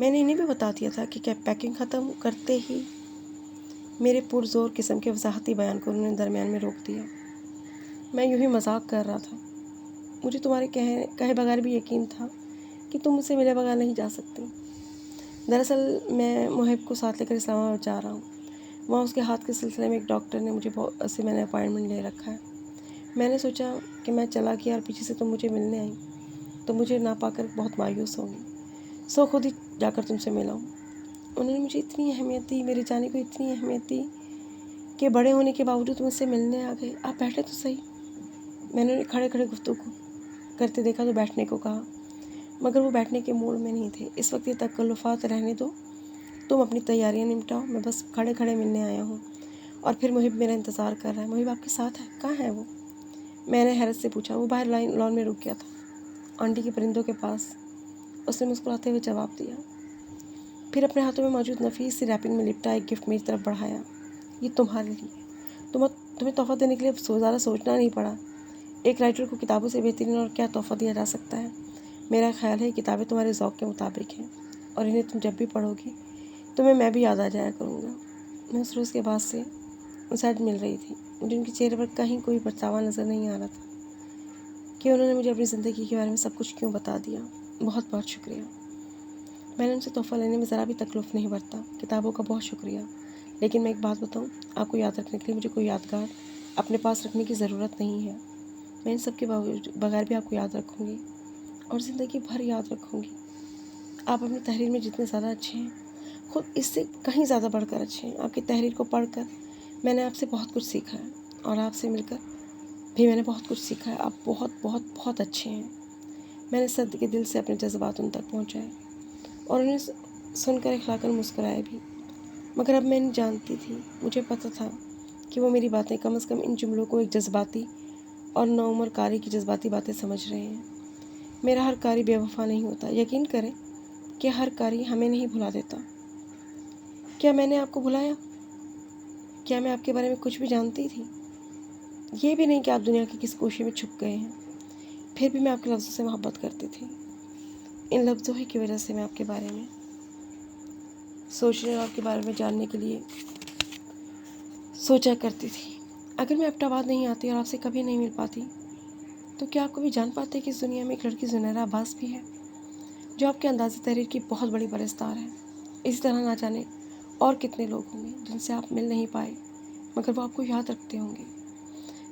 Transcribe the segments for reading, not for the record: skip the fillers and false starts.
میں نے انہیں بھی بتا دیا تھا کہ پیکنگ ختم کرتے ہی میرے پرزور قسم کے وضاحتی بیان کو انہوں نے درمیان میں روک دیا۔ میں یوں ہی مذاق کر رہا تھا۔ مجھے تمہارے کہے بغیر بھی یقین تھا کہ تم مجھ سے ملے بغیر نہیں جا سکتی۔ دراصل میں محب کو ساتھ لے کر اسلام آباد جا رہا ہوں۔ وہاں اس کے ہاتھ کے سلسلے میں ایک ڈاکٹر نے میں نے اپائنٹمنٹ لے رکھا ہے۔ میں نے سوچا کہ میں چلا گیا اور پیچھے سے تم مجھے ملنے آئی تو مجھے نہ پا کر بہت مایوس ہوگی، سو خود ہی جا کر تم سے ملا ہوں۔ انہوں نے مجھے اتنی اہمیت دی، میرے جانے کو اتنی اہمیت دی کہ بڑے ہونے کے باوجود مجھ سے ملنے آ گئے۔ آپ بیٹھے تو صحیح۔ میں نے کھڑے کھڑے گفتگو کرتے دیکھا تو بیٹھنے کو کہا، مگر وہ بیٹھنے کے موڈ میں نہیں تھے۔ اس وقت یہ تکلفات رہنے دو، تم اپنی تیاریاں نمٹاؤ، میں بس کھڑے کھڑے ملنے آیا ہوں۔ اور پھر محب میرا انتظار کر رہا ہے۔ محب آپ کے ساتھ ہے؟ کہاں ہے وہ؟ میں نے حیرت سے پوچھا۔ وہ باہر لان میں رک گیا تھا، آنٹی کے پرندوں کے پاس، اس نے مسکراتے ہوئے جواب دیا۔ پھر اپنے ہاتھوں میں موجود نفیس سی ریپنگ میں لپٹا ایک گفٹ میری طرف بڑھایا۔ یہ تمہارے لیے، تمہیں تحفہ دینے کے لیے اب زیادہ سوچنا نہیں پڑا۔ ایک رائٹر کو کتابوں سے بہترین اور کیا تحفہ دیا جا سکتا ہے؟ میرا خیال ہے کتابیں تمہارے ذوق کے مطابق ہیں اور انہیں تم جب بھی پڑھو گی تمہیں میں بھی یاد آ جایا کروں گا۔ میں اس روز کے بعد سے ان سے مل رہی تھی۔ مجھے ان کے چہرے پر کہیں کوئی پچھتاوا نظر نہیں آ رہا تھا کہ انہوں نے مجھے اپنی زندگی کے بارے میں سب کچھ کیوں بتا دیا۔ بہت بہت شکریہ۔ میں نے ان سے تحفہ لینے میں ذرا بھی تکلف نہیں برتا۔ کتابوں کا بہت شکریہ، لیکن میں ایک بات بتاؤں، آپ کو یاد رکھنے کے لیے مجھے کوئی یادگار اپنے پاس رکھنے کی ضرورت نہیں ہے۔ میں ان سب کے بغیر بھی آپ کو یاد رکھوں گی اور زندگی بھر یاد رکھوں گی۔ آپ اپنی تحریر میں جتنے زیادہ اچھے ہیں، خود اس سے کہیں زیادہ بڑھ کر اچھے ہیں۔ آپ کی تحریر کو پڑھ کر میں نے آپ سے بہت کچھ سیکھا ہے اور آپ سے مل کر بھی میں نے بہت کچھ سیکھا ہے۔ آپ بہت بہت بہت اچھے ہیں۔ میں نے صد کے دل سے اپنے جذبات ان تک پہنچائے اور انہیں سن کر اخلاقاً مسکرائے بھی، مگر اب میں نہیں جانتی تھی، مجھے پتہ تھا کہ وہ میری باتیں کم از کم ان جملوں کو ایک جذباتی اور نوعمر قاری کی جذباتی باتیں سمجھ رہے ہیں۔ میرا ہر قاری بے وفا نہیں ہوتا، یقین کریں کہ ہر قاری ہمیں نہیں بھلا دیتا۔ کیا میں نے آپ کو بھلایا؟ کیا میں آپ کے بارے میں کچھ بھی جانتی تھی؟ یہ بھی نہیں کہ آپ دنیا کی کسی کوشش میں چھپ گئے ہیں۔ پھر بھی میں آپ کے لفظوں سے محبت کرتی تھی۔ ان لفظوں ہی کی وجہ سے میں آپ کے بارے میں سوچنے اور آپ کے بارے میں جاننے کے لیے سوچا کرتی تھی۔ اگر میں ایبٹ آباد نہیں آتی اور آپ سے کبھی نہیں مل پاتی تو کیا آپ کبھی جان پاتے کہ اس دنیا میں ایک لڑکی زنیرہ عباس بھی ہے جو آپ کے انداز تحریر کی بہت بڑی پرستار ہے؟ اسی طرح نہ جانے اور کتنے لوگ ہوں گے جن سے آپ مل نہیں پائے مگر وہ آپ کو یاد رکھتے ہوں گے۔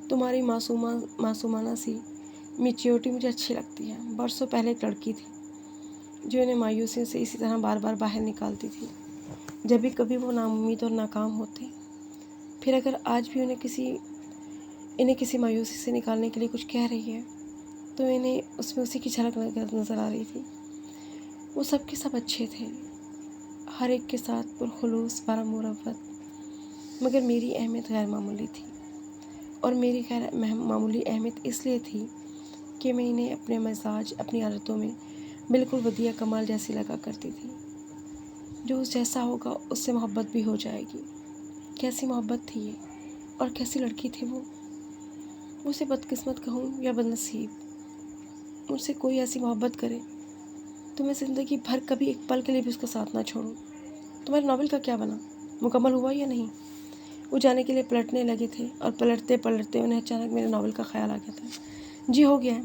تمہاری معصومانہ سی میچیورٹی مجھے اچھی لگتی ہے۔ برسوں پہلے ایک لڑکی تھی جو انہیں مایوسیوں سے اسی طرح بار بار باہر نکالتی تھی جب بھی کبھی وہ ناامید اور ناکام ہوتے۔ پھر اگر آج بھی انہیں کسی مایوسی سے نکالنے کے لیے کچھ کہہ رہی ہے تو انہیں اس میں اسی کی جھلک نظر آ رہی تھی۔ وہ سب کے سب اچھے تھے، ہر ایک کے ساتھ پرخلوص مروت، مگر میری اہمیت غیر معمولی تھی، اور میری غیر معمولی اہمیت اس لیے تھی کہ میں انہیں اپنے مزاج، اپنی عادتوں میں بالکل ودیع کمال جیسی لگا کرتی تھی۔ جو اس جیسا ہوگا اس سے محبت بھی ہو جائے گی۔ کیسی محبت تھی یہ، اور کیسی لڑکی تھی وہ! اسے بدقسمت کہوں یا بدنصیب، مجھ سے کوئی ایسی محبت کرے تو میں زندگی بھر کبھی ایک پل کے لیے بھی اس کا ساتھ نہ چھوڑوں۔ تمہارے ناول کا کیا بنا؟ مکمل ہوا یا نہیں؟ وہ جانے کے لیے پلٹنے لگے تھے اور پلٹتے پلٹتے انہیں اچانک میرے ناول کا خیال آ گیا تھا۔ جی ہو گیا ہے،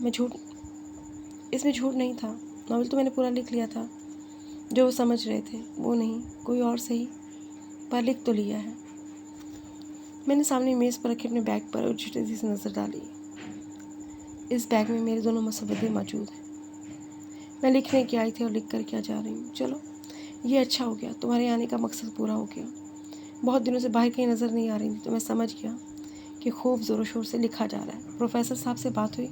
اس میں جھوٹ نہیں تھا۔ ناول تو میں نے پورا لکھ لیا تھا، جو وہ سمجھ رہے تھے وہ نہیں، کوئی اور صحیح، پر لکھ تو لیا ہے۔ میں نے سامنے میز پر رکھے اپنے بیگ پر اور جھٹی سی نظر ڈالی۔ اس بیگ میں میرے دونوں مسودے موجود ہیں۔ میں لکھنے کی آئی تھی اور لکھ کر کیا جا رہی ہوں۔ چلو یہ اچھا ہو گیا، تمہارے آنے کا مقصد پورا ہو گیا۔ بہت دنوں سے باہر کہیں نظر نہیں آ رہی تھی تو میں سمجھ گیا کہ خوب زور و شور سے لکھا جا رہا ہے۔ پروفیسر صاحب سے بات ہوئی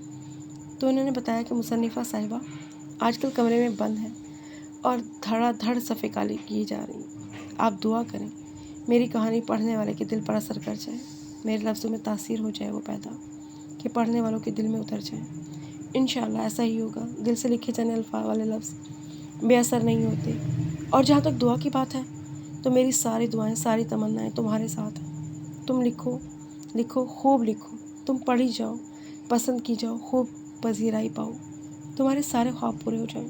تو انہوں نے بتایا کہ مصنفہ صاحبہ آج کل کمرے میں بند ہیں اور دھڑا دھڑ صفحے کالی کی جا رہی ہیں۔ آپ دعا کریں میری کہانی پڑھنے والے کے دل پر اثر کر جائے، میرے لفظوں میں تاثیر ہو جائے وہ پیدا کہ پڑھنے والوں کے دل میں اتر جائیں۔ انشاءاللہ ایسا ہی ہوگا۔ دل سے لکھے جانے الفاظ والے لفظ بے اثر نہیں ہوتے۔ اور جہاں تک دعا کی بات ہے تو میری ساری دعائیں، ساری تمنائیں تمہارے ساتھ ہیں۔ تم لکھو لکھو، خوب لکھو، تم پڑھی جاؤ، پسند کی جاؤ، خوب پذیرائی پاؤ، تمہارے سارے خواب پورے ہو جائیں۔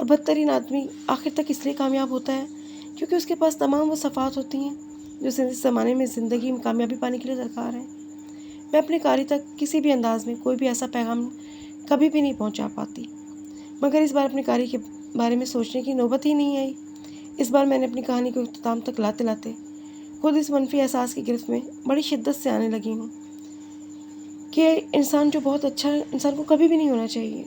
اور بدترین آدمی آخر تک اس لیے کامیاب ہوتا ہے کیونکہ اس کے پاس تمام وہ صفات ہوتی ہیں جو اس زمانے میں زندگی میں کامیابی پانے کے لیے درکار ہیں۔ میں اپنے قاری تک کسی بھی انداز میں کوئی بھی ایسا پیغام کبھی بھی نہیں پہنچا پاتی، مگر اس بار اپنے قاری کے بارے میں سوچنے کی نوبت ہی نہیں آئی۔ اس بار میں نے اپنی کہانی کو اختتام تک لاتے لاتے خود اس منفی احساس کی گرفت میں بڑی شدت سے آنے لگی ہوں کہ انسان جو بہت اچھا ہے، انسان کو کبھی بھی نہیں ہونا چاہیے۔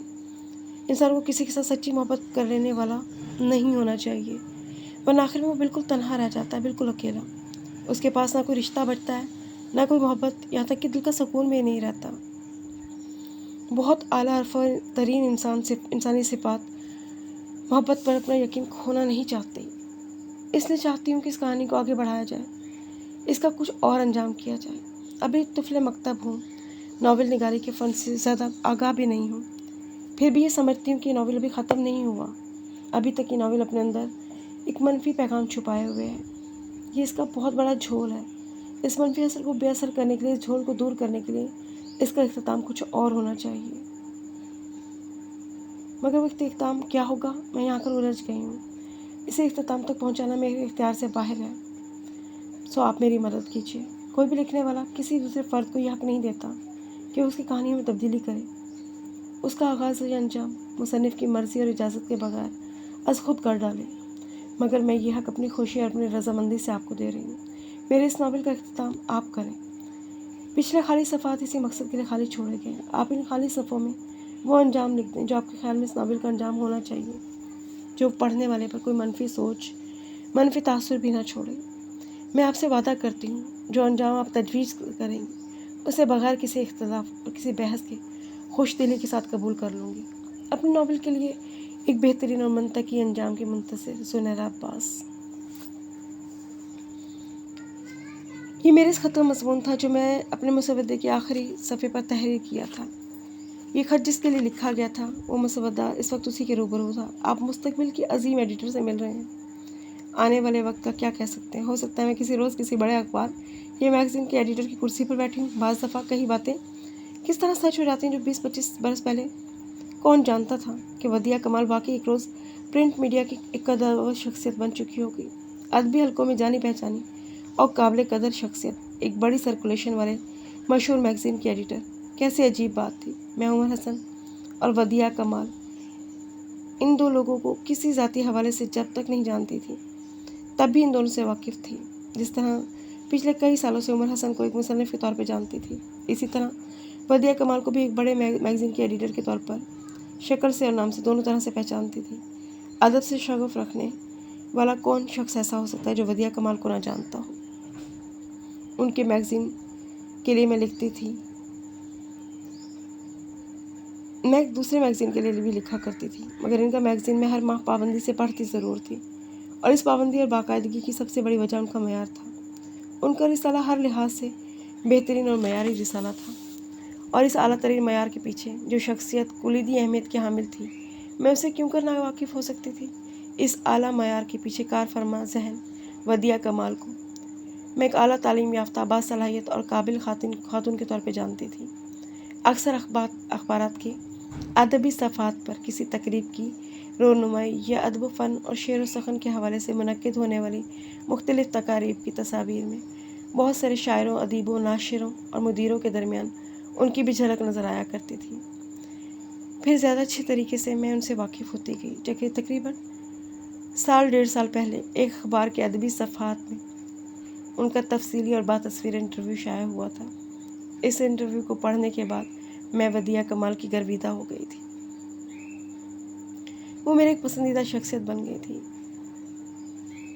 انسان کو کسی کے ساتھ سچی محبت کر لینے والا نہیں ہونا چاہیے، ورنہ آخر میں وہ بالکل تنہا رہ جاتا ہے، بالکل اکیلا۔ اس کے پاس نہ کوئی رشتہ بچتا ہے، نہ کوئی محبت، یہاں تک کہ دل کا سکون بھی نہیں رہتا۔ بہت اعلیٰ عرفہ ترین انسانی صفات محبت پر اپنا یقین کھونا نہیں چاہتی، اس لیے چاہتی ہوں کہ اس کہانی کو آگے بڑھایا جائے، اس کا کچھ اور انجام کیا جائے۔ ابھی طفل مکتب ہوں، ناول نگاری کے فن سے زیادہ آگاہ بھی نہیں ہوں، پھر بھی یہ سمجھتی ہوں کہ یہ ناول ابھی ختم نہیں ہوا۔ ابھی تک یہ ناول اپنے اندر ایک منفی پیغام چھپائے ہوئے ہے۔ یہ اس کا بہت بڑا جھول ہے۔ اس منفی اثر کو بے اثر کرنے کے لیے، اس جھول کو دور کرنے کے لیے اس کا اختتام کچھ اور ہونا چاہیے، مگر وہ اختتام کیا ہوگا، میں یہاں کر الجھ گئی ہوں۔ اسے اختتام تک پہنچانا میرے اختیار سے باہر ہے، سو آپ میری مدد کیجیے۔ کوئی بھی لکھنے والا کسی دوسرے فرد کو یہ حق نہیں دیتا کہ اس کی کہانیوں میں تبدیلی کرے۔ اس کا آغاز یا انجام مصنف کی مرضی اور اجازت کے بغیر از خود کر ڈالے، مگر میں یہ حق اپنی خوشی اور اپنی رضامندی سے آپ کو دے رہی ہوں۔ میرے اس ناول کا اختتام آپ کریں۔ پچھلے خالی صفحات اسی مقصد کے لیے خالی چھوڑے گئے۔ آپ ان خالی صفحوں میں وہ انجام لکھ دیں جو آپ کے خیال میں اس ناول کا انجام ہونا چاہیے، جو پڑھنے والے پر کوئی منفی سوچ، منفی تاثر بھی نہ چھوڑے۔ میں آپ سے وعدہ کرتی ہوں جو انجام آپ تجویز کریں گے اسے بغیر کسی اختلاف اور کسی بحث کے خوش دلی کے ساتھ قبول کر لوں گی۔ اپنے ناول کے لیے ایک بہترین اور منطقی انجام کی منتظر سنیرا عباس۔ یہ میرے اس خط کا مضمون تھا جو میں اپنے مسودے کے آخری صفحے پر تحریر کیا تھا۔ یہ خط جس کے لیے لکھا گیا تھا وہ مسودہ اس وقت اسی کے روبرو تھا۔ آپ مستقبل کی عظیم ایڈیٹر سے مل رہے ہیں۔ آنے والے وقت کا کیا کہہ سکتے ہیں؟ ہو سکتا ہے میں کسی روز کسی بڑے اخبار یا میگزین کے ایڈیٹر کی کرسی پر بیٹھی ہوں۔ بعض دفعہ کئی باتیں کس طرح سچ ہو جاتی ہیں جو 20-25 برس پہلے کون جانتا تھا کہ ودیعہ کمال واقعی ایک روز پرنٹ میڈیا کی ایک قدر شخصیت بن چکی ہوگی، ادبی حلقوں میں جانی پہچانی اور قابل قدر شخصیت، ایک بڑی سرکولیشن والے مشہور میگزین کی ایڈیٹر۔ کیسی عجیب بات تھی۔ میں عمر حسن اور ودیعہ کمال ان دو لوگوں کو کسی ذاتی حوالے سے جب تک نہیں جانتی تھی تب بھی ان دونوں سے واقف تھی، جس طرح پچھلے کئی سالوں سے عمر حسن کو ایک مصنف کے طور پہ جانتی تھی، اسی طرح ودیعہ کمال کو بھی ایک بڑے میگزین کے ایڈیٹر کے طور پر شکل سے اور نام سے دونوں طرح سے پہچانتی تھی۔ ادب سے شغف رکھنے والا کون شخص ایسا ہو سکتا ہے جو ودیعہ کمال کو نہ جانتا ہو؟ ان کے میگزین کے لیے میں لکھتی تھی، میں ایک دوسرے میگزین کے لیے بھی لکھا کرتی تھی، مگر ان کا میگزین میں ہر ماہ پابندی سے پڑھتی ضرور تھی، اور اس پابندی اور باقاعدگی کی سب سے بڑی وجہ ان کا معیار تھا۔ ان کا رسالہ ہر لحاظ سے بہترین اور معیاری رسالہ تھا، اور اس اعلیٰ ترین معیار کے پیچھے جو شخصیت کلیدی اہمیت کی حامل تھی، میں اسے کیوں کر نا واقف ہو سکتی تھی؟ اس اعلیٰ معیار کے پیچھے کار فرما ذہن ودیعہ کمال کو میں ایک اعلیٰ تعلیم یافتہ، باصلاحیت اور قابل خاتون کے طور پہ جانتی تھی۔ اکثر اخبارات کے ادبی صفحات پر کسی تقریب کی رونمائی یا ادب و فن اور شعر و سخن کے حوالے سے منعقد ہونے والی مختلف تقاریب کی تصاویر میں بہت سارے شاعروں، ادیبوں، ناشروں اور مدیروں کے درمیان ان کی بھی جھلک نظر آیا کرتی تھی۔ پھر زیادہ اچھے طریقے سے میں ان سے واقف ہوتی گئی، جبکہ تقریباً 1.5 سال پہلے ایک اخبار کے ادبی صفحات میں ان کا تفصیلی اور باتصویر انٹرویو شائع ہوا تھا۔ اس انٹرویو کو پڑھنے کے بعد میں ودیعہ کمال کی گرویدہ ہو گئی تھی۔ وہ میرے ایک پسندیدہ شخصیت بن گئی تھی۔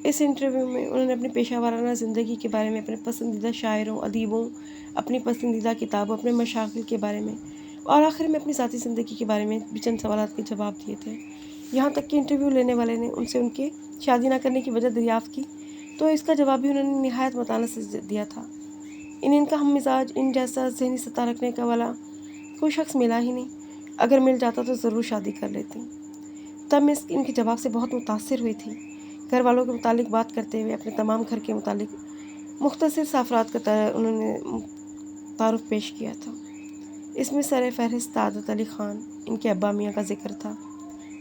اس انٹرویو میں انہوں نے اپنی پیشہ ورانہ زندگی کے بارے میں، اپنے پسندیدہ شاعروں، ادیبوں، اپنی پسندیدہ کتابوں، اپنے مشاغل کے بارے میں اور آخر میں اپنی ذاتی زندگی کے بارے میں بھی چند سوالات کے جواب دیے تھے۔ یہاں تک کہ انٹرویو لینے والے نے ان سے ان کے شادی نہ کرنے کی وجہ دریافت کی تو اس کا جواب بھی انہوں نے نہایت متانت سے دیا تھا۔ ان کا ہم مزاج، ان جیسا ذہنی سطح رکھنے کا والا کوئی شخص ملا ہی نہیں۔ اگر مل جاتا تو ضرور شادی کر لیتی۔ تب میں ان کے جواب سے بہت متاثر ہوئی تھی۔ گھر والوں کے متعلق بات کرتے ہوئے اپنے تمام گھر کے متعلق مختصر سا افراد کا انہوں نے تعارف پیش کیا تھا۔ اس میں سر فہرست سعادت علی خان، ان کے ابا میاں کا ذکر تھا،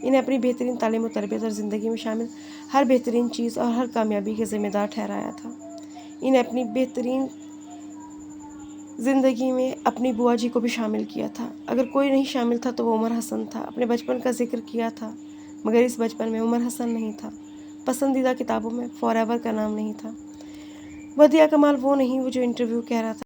انہیں اپنی بہترین تعلیم و تربیت اور زندگی میں شامل ہر بہترین چیز اور ہر کامیابی کے ذمہ دار ٹھہرایا تھا۔ انہیں اپنی بہترین زندگی میں اپنی بوا جی کو بھی شامل کیا تھا۔ اگر کوئی نہیں شامل تھا تو وہ عمر حسن تھا۔ اپنے بچپن کا ذکر کیا تھا، مگر اس بچپن میں عمر حسن نہیں تھا۔ پسندیدہ کتابوں میں فار ایور کا نام نہیں تھا۔ ودیعہ کمال وہ نہیں جو انٹرویو کہہ رہا تھا۔